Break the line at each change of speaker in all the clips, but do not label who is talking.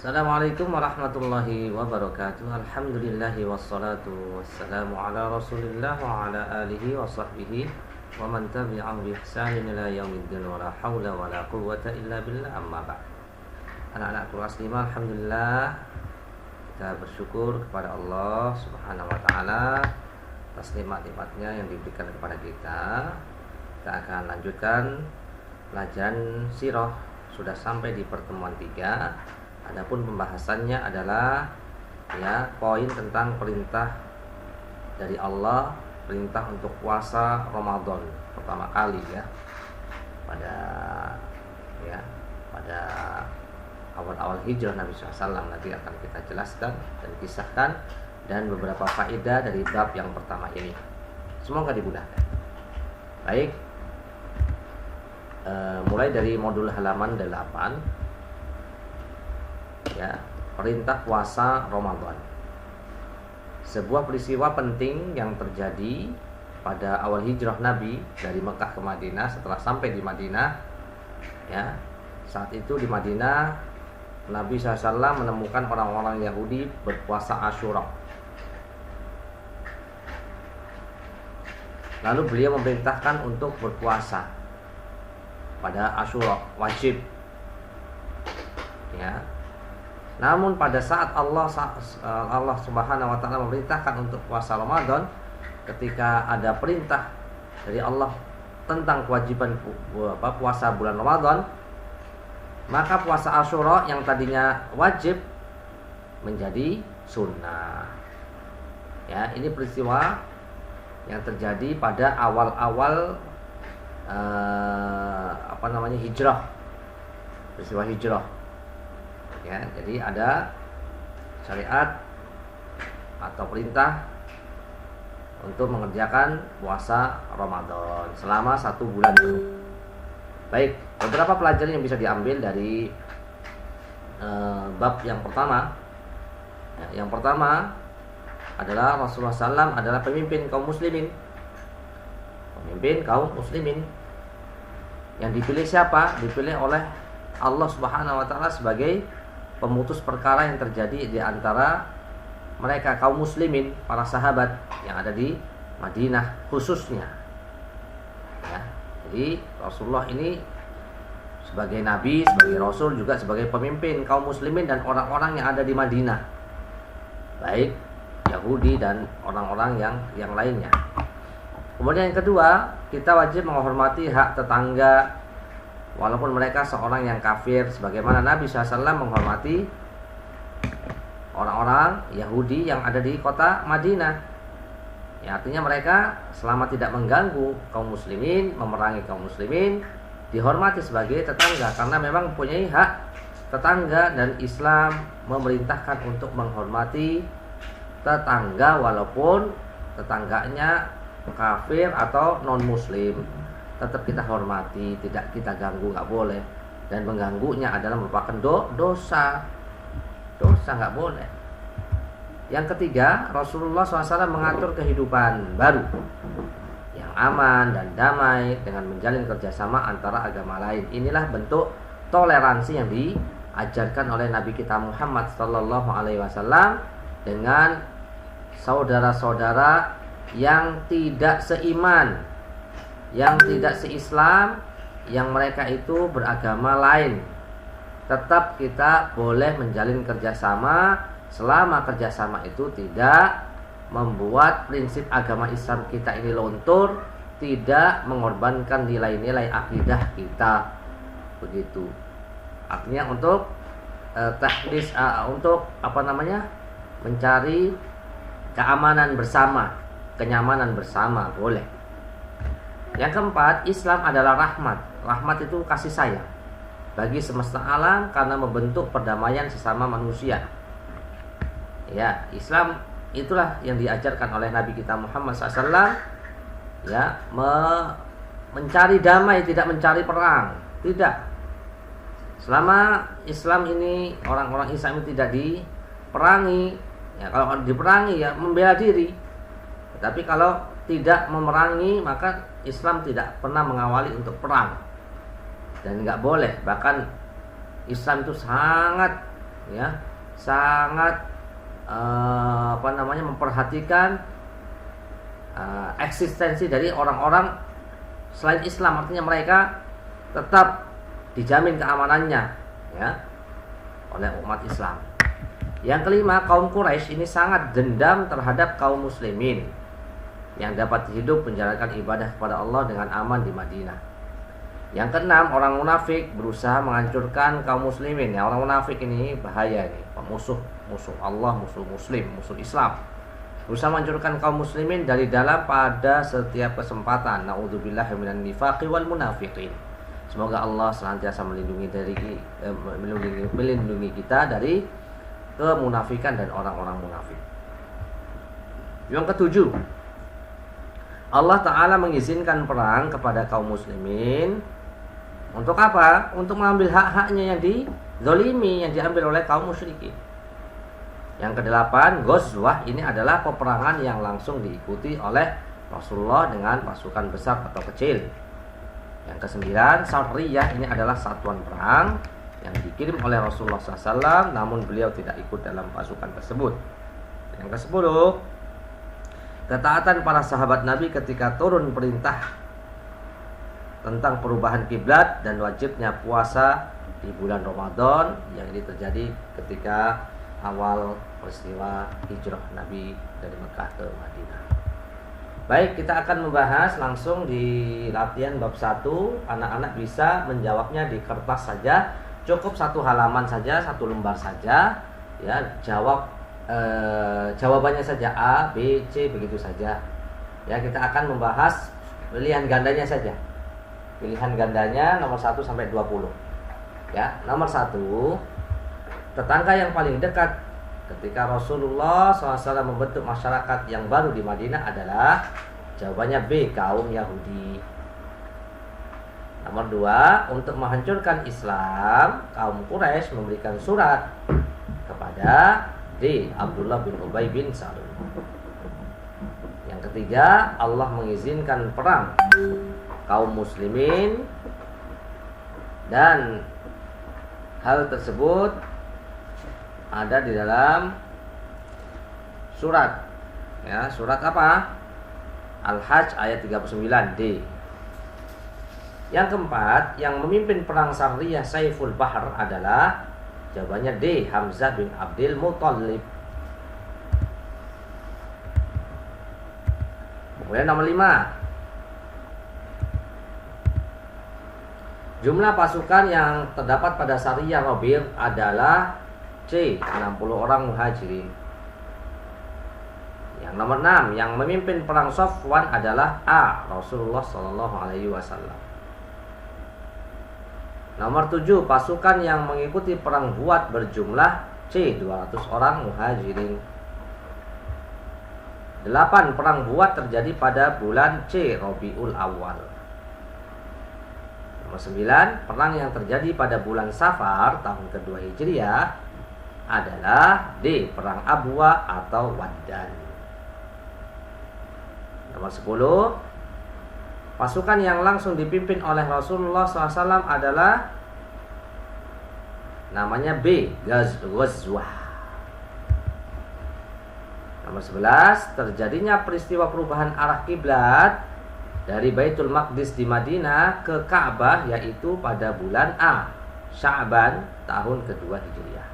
Assalamualaikum warahmatullahi wabarakatuh. Alhamdulillahi wassalatu wassalamu ala Rasulillah wa ala alihi wa sahbihi wa man tabi'ahu bi ihsanin ila yaumiddin wa la haula wa la quwwata illa billah, amma ba'd. Anak-anak kelas 5, alhamdulillah kita bersyukur kepada Allah Subhanahu wa taala atas nikmat-nikmatnya yang diberikan kepada kita. Kita akan lanjutkan pelajaran sirah, sudah sampai di pertemuan 3. Adapun pembahasannya adalah poin tentang perintah dari Allah, perintah untuk puasa Ramadan pertama kali pada awal-awal hijrah Nabi SAW. Nanti akan kita jelaskan dan kisahkan dan beberapa faedah dari bab yang pertama ini. Semoga dimudahkan. Baik, mulai dari modul halaman 8. Perintah puasa Ramadan. Sebuah peristiwa penting yang terjadi pada awal hijrah Nabi dari Mekah ke Madinah. Setelah sampai di Madinah, saat itu di Madinah Nabi SAW menemukan orang-orang Yahudi berpuasa Asyura. Lalu beliau memerintahkan untuk berpuasa pada Asyura, wajib. Namun pada saat Allah Subhanahu wa taala memerintahkan untuk puasa Ramadan, ketika ada perintah dari Allah tentang kewajiban puasa bulan Ramadan, maka puasa Asyura yang tadinya wajib menjadi sunnah. Ini peristiwa yang terjadi pada awal-awal hijrah. Peristiwa hijrah. Jadi ada syariat atau perintah untuk mengerjakan puasa Ramadan selama 1 bulan dulu. Baik, beberapa pelajaran yang bisa diambil dari bab yang pertama. Yang pertama adalah Rasulullah SAW adalah pemimpin kaum muslimin. Pemimpin kaum muslimin. Yang dipilih siapa? Dipilih oleh Allah Subhanahu wa taala sebagai pemutus perkara yang terjadi di antara mereka kaum muslimin, para sahabat yang ada di Madinah khususnya. Jadi Rasulullah ini sebagai nabi, sebagai rasul, juga sebagai pemimpin kaum muslimin dan orang-orang yang ada di Madinah, baik Yahudi dan orang-orang yang lainnya. Kemudian yang kedua, kita wajib menghormati hak tetangga walaupun mereka seorang yang kafir, sebagaimana Nabi SAW menghormati orang-orang Yahudi yang ada di kota Madinah. Artinya mereka selama tidak mengganggu kaum muslimin, memerangi kaum muslimin, dihormati sebagai tetangga, karena memang mempunyai hak tetangga, dan Islam memerintahkan untuk menghormati tetangga walaupun tetangganya kafir atau non-muslim. Tetap kita hormati, tidak kita ganggu, nggak boleh. Dan mengganggunya adalah merupakan dosa, nggak boleh. Yang ketiga, Rasulullah SAW mengatur kehidupan baru yang aman dan damai dengan menjalin kerjasama antara agama lain. Inilah bentuk toleransi yang diajarkan oleh Nabi kita Muhammad SAW dengan saudara-saudara yang tidak seiman, yang tidak se-Islam, yang mereka itu beragama lain. Tetap kita boleh menjalin kerjasama selama kerjasama itu tidak membuat prinsip agama Islam kita ini luntur, tidak mengorbankan nilai-nilai akidah kita. Begitu. Artinya untuk mencari keamanan bersama, kenyamanan bersama boleh. Yang keempat, Islam adalah rahmat. Rahmat itu kasih sayang bagi semesta alam karena membentuk perdamaian sesama manusia. Islam itulah yang diajarkan oleh Nabi kita Muhammad SAW. Mencari damai, tidak mencari perang. Tidak. Selama Islam ini, orang-orang Islam ini tidak diperangi. Kalau diperangi membela diri. Tetapi kalau tidak memerangi, maka Islam tidak pernah mengawali untuk perang. Dan nggak boleh. Bahkan Islam itu sangat ya, sangat memperhatikan eksistensi dari orang-orang selain Islam. Artinya mereka tetap dijamin keamanannya, ya, oleh umat Islam. Yang kelima, kaum Quraisy ini sangat dendam terhadap kaum muslimin yang dapat hidup menjalankan ibadah kepada Allah dengan aman di Madinah. Yang keenam, orang munafik berusaha menghancurkan kaum muslimin. Ya, orang munafik ini bahaya nih, musuh Allah, musuh muslim, musuh Islam. Berusaha menghancurkan kaum muslimin dari dalam pada setiap kesempatan. Na'udzubillahi minan nifaqi wal munafiqin. Semoga Allah senantiasa melindungi kita dari kemunafikan dan orang-orang munafik. Yang ketujuh, Allah Ta'ala mengizinkan perang kepada kaum muslimin. Untuk apa? Untuk mengambil hak-haknya yang dizalimi, yang diambil oleh kaum musyrikin. Yang kedelapan, Ghazwah ini adalah peperangan yang langsung diikuti oleh Rasulullah dengan pasukan besar atau kecil. Yang kesembilan, Sariyah ini adalah satuan perang yang dikirim oleh Rasulullah SAW, namun beliau tidak ikut dalam pasukan tersebut. Yang kesepuluh, ketaatan para sahabat Nabi ketika turun perintah tentang perubahan kiblat dan wajibnya puasa di bulan Ramadan, yang ini terjadi ketika awal peristiwa hijrah Nabi dari Mekah ke Madinah. Baik, kita akan membahas langsung di latihan bab 1. Anak-anak bisa menjawabnya di kertas saja, cukup satu halaman saja, satu lembar saja, ya, jawabannya saja A, B, C, begitu saja. Ya, kita akan membahas pilihan gandanya saja. Pilihan gandanya nomor 1 sampai 20. Ya, nomor 1, tetangga yang paling dekat ketika Rasulullah SAW membentuk masyarakat yang baru di Madinah adalah, jawabannya B, kaum Yahudi. Nomor 2, untuk menghancurkan Islam, kaum Quraisy memberikan surat kepada D, Abdullah bin Ubay bin Salul. Yang ketiga, Allah mengizinkan perang kaum muslimin, dan hal tersebut ada di dalam surat, ya, surat apa? Al-Hajj ayat 39D. Yang keempat, yang memimpin perang Sariyah Saiful Bahar adalah, jawabannya D, Hamzah bin Abdul Muthalib. Kemudian nomor 5, jumlah pasukan yang terdapat pada Sariyah Rabi' adalah C, 60 orang muhajirin. Yang nomor 6, yang memimpin perang Safwan adalah A, Rasulullah SAW. Nomor 7, pasukan yang mengikuti perang Buat berjumlah C, 200 orang muhajirin. 8, perang Buat terjadi pada bulan C, Rabiul Awal. Nomor 9, perang yang terjadi pada bulan Safar tahun kedua Hijriah adalah D, perang Abwa atau Waddan. Nomor 10, pasukan yang langsung dipimpin oleh Rasulullah SAW adalah, namanya B, Ghazwah. Nomor 11, terjadinya peristiwa perubahan arah kiblat dari Baitul Maqdis di Madinah ke Ka'bah, yaitu pada bulan A, Sya'ban tahun kedua Hijriah.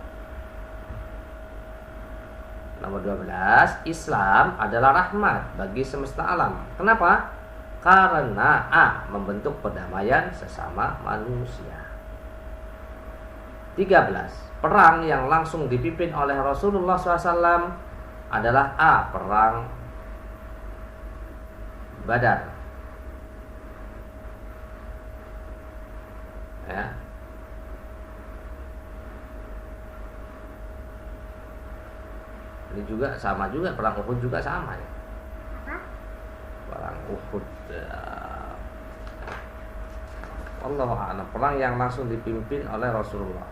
Nomor 12, Islam adalah rahmat bagi semesta alam. Kenapa? Karena A, membentuk perdamaian sesama manusia. 13, perang yang langsung dipimpin oleh Rasulullah SAW adalah A, perang Badar. Ya. Ini juga sama juga, perang Uhud juga sama ya. Perang Uhud. Allahu a'lam, perang yang langsung dipimpin oleh Rasulullah.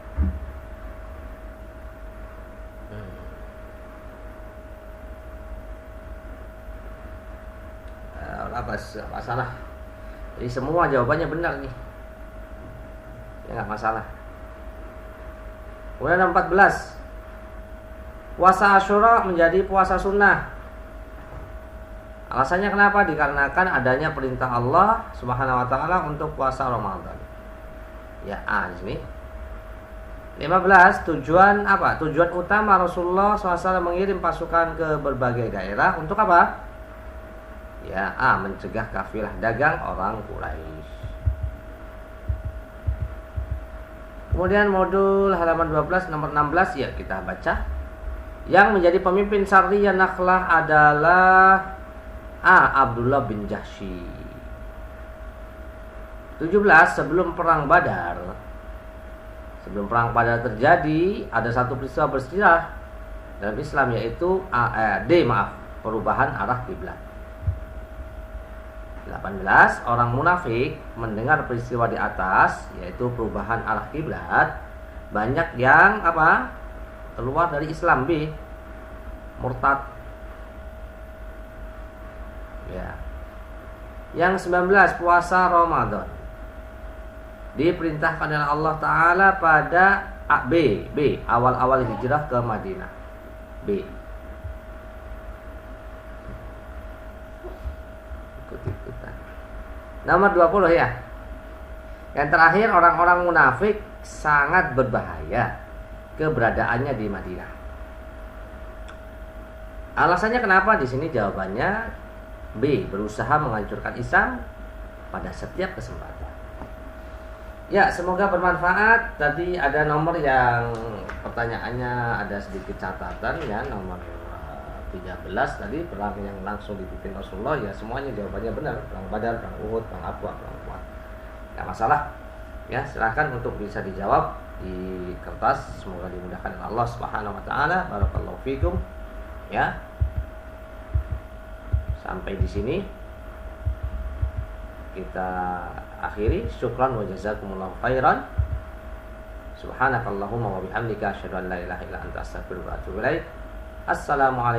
Apa masalah? Jadi semua jawabannya benar nih. Ya, nggak masalah. Kemudian 14, puasa Asyura menjadi puasa sunnah. Alasannya kenapa? Dikarenakan adanya perintah Allah Subhanahu wa taala untuk puasa Ramadan. Ya, di sini. 15, tujuan apa? Tujuan utama Rasulullah SAW mengirim pasukan ke berbagai daerah untuk apa? Ya, mencegah kafilah dagang orang Quraisy. Kemudian modul halaman 12 nomor 16 ya kita baca. Yang menjadi pemimpin Sariyah Nakhlah adalah Abdullah bin Jahsy. 17, sebelum perang Badar. Sebelum perang Badar terjadi, ada satu peristiwa bersejarah dalam Islam, yaitu perubahan arah kiblat. 18, orang munafik mendengar peristiwa di atas, yaitu perubahan arah kiblat, banyak yang keluar dari Islam, murtad. Ya. Yang 19, puasa Ramadan diperintahkan oleh Allah Ta'ala pada awal-awal hijrah ke Madinah. Ikut-ikutan. Nomor 20 ya. Yang terakhir, orang-orang munafik sangat berbahaya keberadaannya di Madinah. Alasannya kenapa? Di sini jawabannya berusaha menghancurkan Islam pada setiap kesempatan. Ya, semoga bermanfaat. Tadi ada nomor yang pertanyaannya ada sedikit catatan ya, nomor 13 tadi, perang yang langsung dipimpin Rasulullah, ya semuanya jawabannya benar. Perang Badar, perang Uhud, perang Abwa, perang Uhud. Enggak masalah. Ya, silakan untuk bisa dijawab di kertas. Semoga dimudahkan oleh Allah Subhanahu wa taala. Barakallahu fikum. Ya. Sampai di sini kita akhiri. Syukran wa jazakumullahu khairan. Subhanakallahumma wa bihamdika asyhadu an la ilaha illa anta astaghfiruka wa atubu ilaik. Assalamualaikum.